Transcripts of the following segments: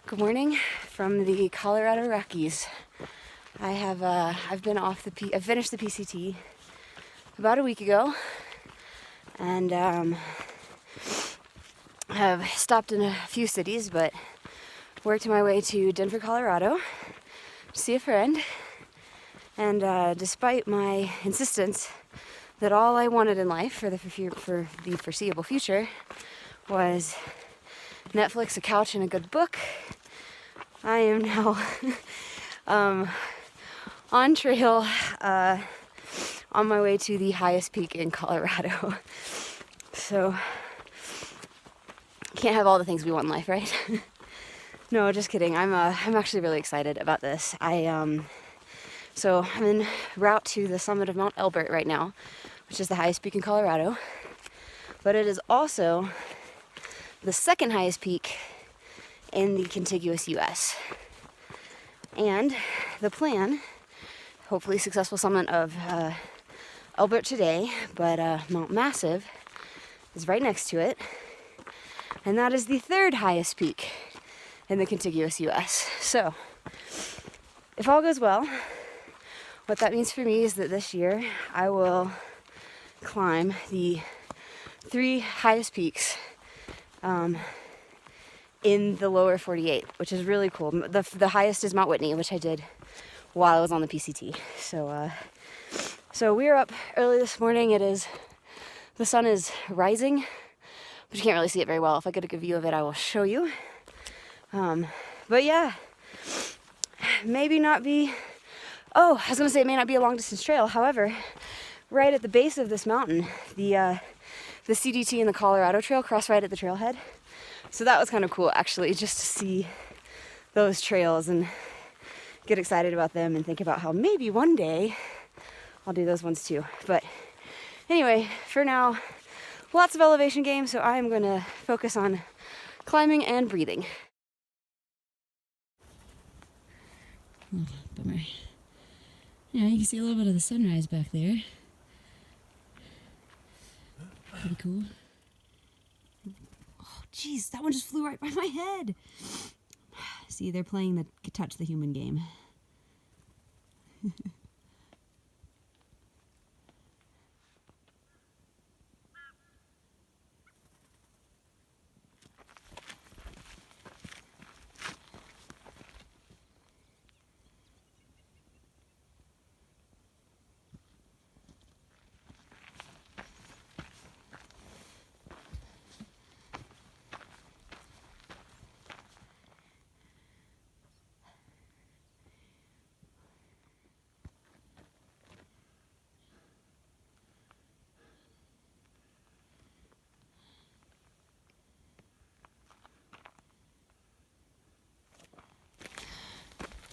Good morning from the Colorado Rockies. I've been off I finished the PCT about a week ago, and have stopped in a few cities, but worked my way to Denver, Colorado to see a friend. And despite my insistence that all I wanted in life for the foreseeable future was Netflix, a couch, and a good book, I am now on trail on my way to the highest peak in Colorado. So, can't have all the things we want in life, right? No, just kidding. I'm actually really excited about this. So I'm en route to the summit of Mount Elbert right now, which is the highest peak in Colorado. But it is also the second highest peak in the contiguous U.S. And the plan, hopefully successful summit of Elbert today, but Mount Massive is right next to it. And that is the third highest peak in the contiguous U.S. So, if all goes well, what that means for me is that this year I will climb the 3 highest peaks in the lower 48, which is really cool. The highest is Mount Whitney, which I did while I was on the PCT. So we are up early this morning. The sun is rising, but you can't really see it very well. If I get a good view of it, I will show you. But yeah, maybe not be. Oh, I was gonna say it may not be a long distance trail. However, right at the base of this mountain, the CDT and the Colorado Trail cross right at the trailhead. So that was kind of cool, actually, just to see those trails and get excited about them and think about how maybe one day I'll do those ones too. But anyway, for now, lots of elevation games, so I am gonna focus on climbing and breathing. Oh, bummer. Yeah, you can see a little bit of the sunrise back there. Pretty cool. Oh, geez, that one just flew right by my head. See, they're playing the touch the human game.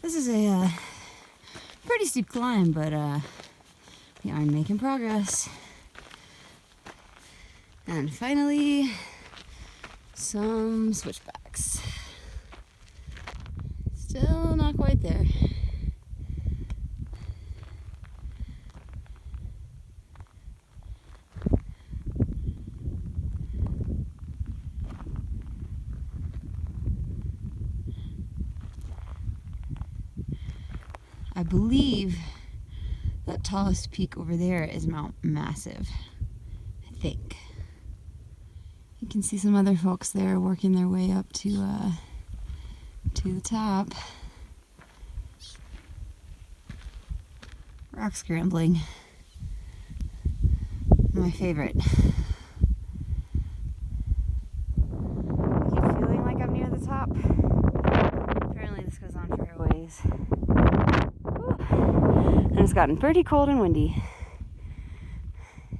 This is a pretty steep climb, but we are making progress. And finally, some switchbacks. Still not quite there. I believe that tallest peak over there is Mount Massive, I think. You can see some other folks there working their way up to the top. Rock scrambling, my favorite. I keep feeling like I'm near the top. Apparently this goes on for a ways. And it's gotten pretty cold and windy.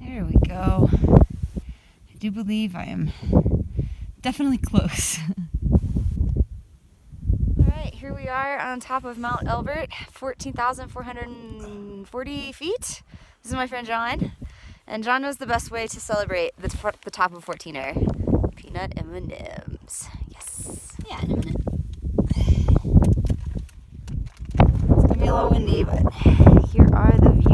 There we go. I do believe I am definitely close. Alright, here we are on top of Mount Elbert, 14,440 feet. This is my friend John. And John knows the best way to celebrate the top of 14er. Peanut M&Ms. Yes. Yeah, in a minute. It's gonna be a little windy, but here are the views.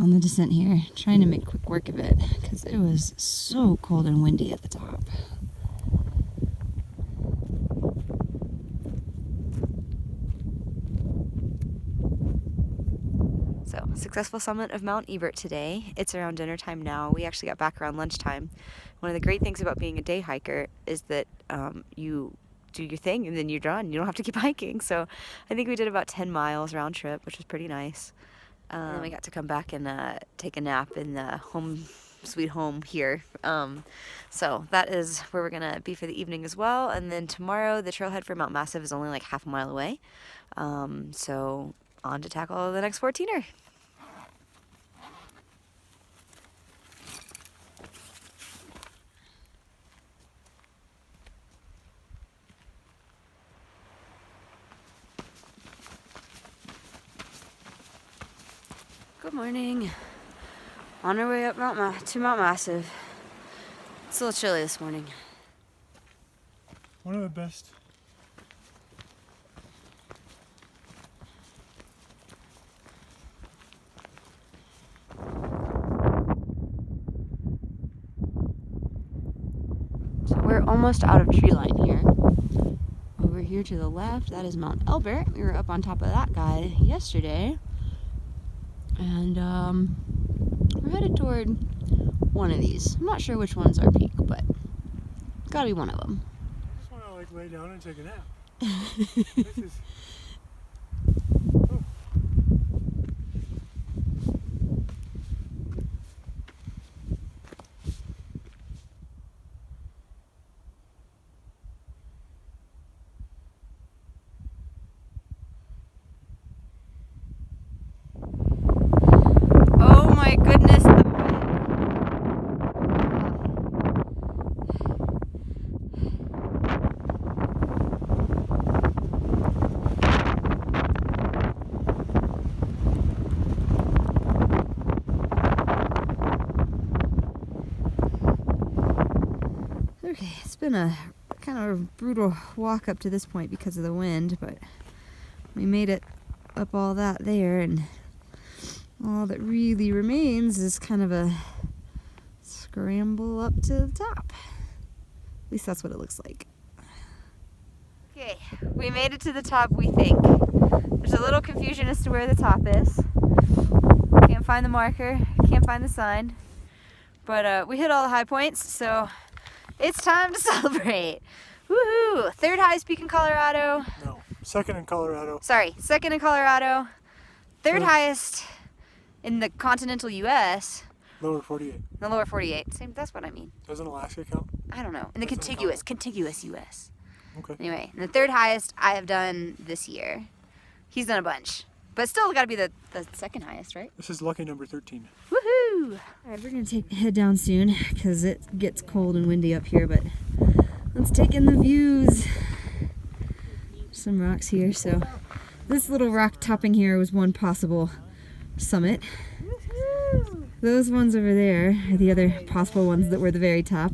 on the descent here, trying to make quick work of it because it was so cold and windy at the top. So, successful summit of Mount Elbert today. It's around dinner time now. We actually got back around lunchtime. One of the great things about being a day hiker is that you do your thing and then you're done. You don't have to keep hiking. So I think we did about 10 miles round trip, which was pretty nice. And then we got to come back and take a nap in the home sweet home here. So that is where we're gonna be for the evening as well. And then tomorrow the trailhead for Mount Massive is only like half a mile away. So on to tackle the next 14er. Good morning. On our way up to Mount Massive. It's a little chilly this morning. One of the best. So we're almost out of tree line here. Over here to the left, that is Mount Elbert. We were up on top of that guy yesterday. And we're headed toward one of these. I'm not sure which one's our peak, but it's gotta be one of them. I just want to like lay down and take a nap. This is... Oh my goodness, the wind. Okay, it's been a kind of a brutal walk up to this point because of the wind, but we made it up all that there, and all that really remains is kind of a scramble up to the top. At least that's what it looks like. Okay, we made it to the top, we think. There's a little confusion as to where the top is. Can't find the marker, can't find the sign. But we hit all the high points, so it's time to celebrate. Woohoo! Third highest peak in Colorado. No, second in Colorado. Sorry, second in Colorado. Third highest in the continental U.S. Lower 48. The lower 48. Same. That's what I mean. Doesn't Alaska count? I don't know. In the That's contiguous U.S. Okay. Anyway, and the third highest I have done this year. He's done a bunch, but still got to be the second highest, right? This is lucky number 13. Woohoo! All right, we're gonna head down soon because it gets cold and windy up here. But let's take in the views. Some rocks here. So this little rock topping here was one possible summit. Those ones over there are the other possible ones that were the very top.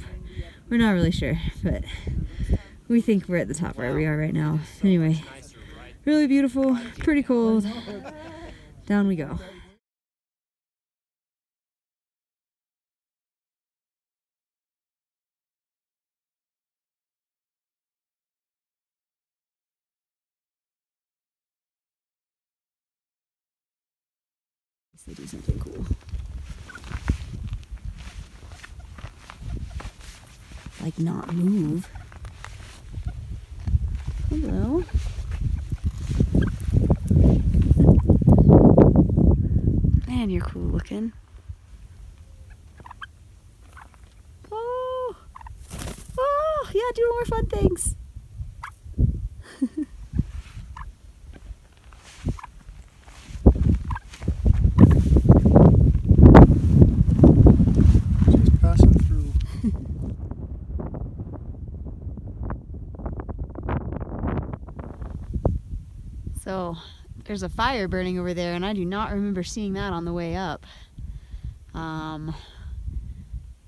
We're not really sure, but we think we're at the top where we are right now. Anyway, really beautiful, pretty cold. Down we go. They do something cool. Like not move. Hello. Man, you're cool looking. Oh, oh, yeah, do more fun things. Just passing through. So there's a fire burning over there, and I do not remember seeing that on the way up.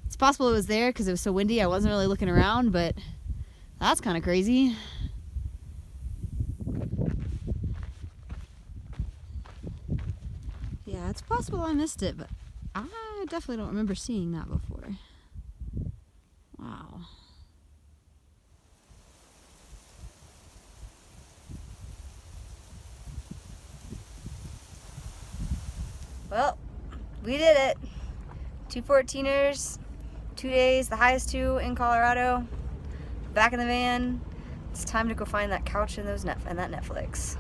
It's possible it was there because it was so windy I wasn't really looking around, but that's kind of crazy. Yeah, it's possible I missed it, but I definitely don't remember seeing that before. Wow. Well, we did it. 2 14ers, 2 days, the highest 2 in Colorado. Back in the van. It's time to go find that couch and that Netflix.